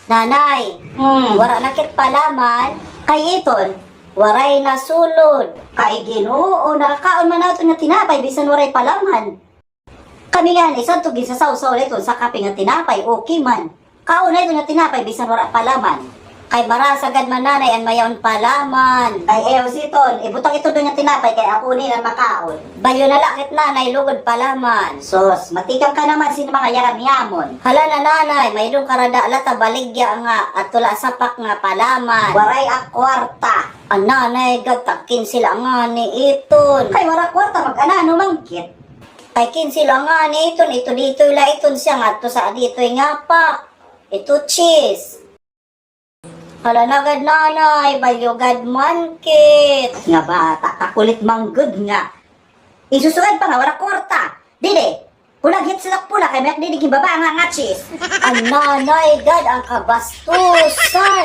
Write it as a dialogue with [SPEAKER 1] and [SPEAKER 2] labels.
[SPEAKER 1] Nanay, wala na kit palaman, kay iton, waray na sulod. Kay Ginoo, nakakaon man nato nga tinapay, bisan waray palaman. Kami nga, isang tugin sa sausaw ito sa kape nga tinapay, okay man. Kauna ito nga tinapay, bisan wala palaman. Kay marasagad man nanay, ang mayaon palaman. Kay eos iton, ibutang ito doon nga tinapay, kay ako nila makaon. Bayo na lakit nanay, lugod palaman. Sos, matikang ka naman sin mga yaram-yamon. Hala na nanay, may doon karada alata baligya nga, at tula sapak nga palaman. Waray ang kwarta. Ang nanay, gagtakin sila nga ni iton. Kay wara kwarta, mag-anano mangkit. Kay kin sila nga ni iton, ito dito ila iton siya nga, to sa dito'y nga pa. Ito cheese. Hala nagad nanay, balyogad mankit. Nga bata, kakulit manggod nga. Isusunod pa nga, wala kwarta. Dili, kulag hit sila pula, kay may didiging baba nga cheese. Ang nanay, gad, ang kabastusan.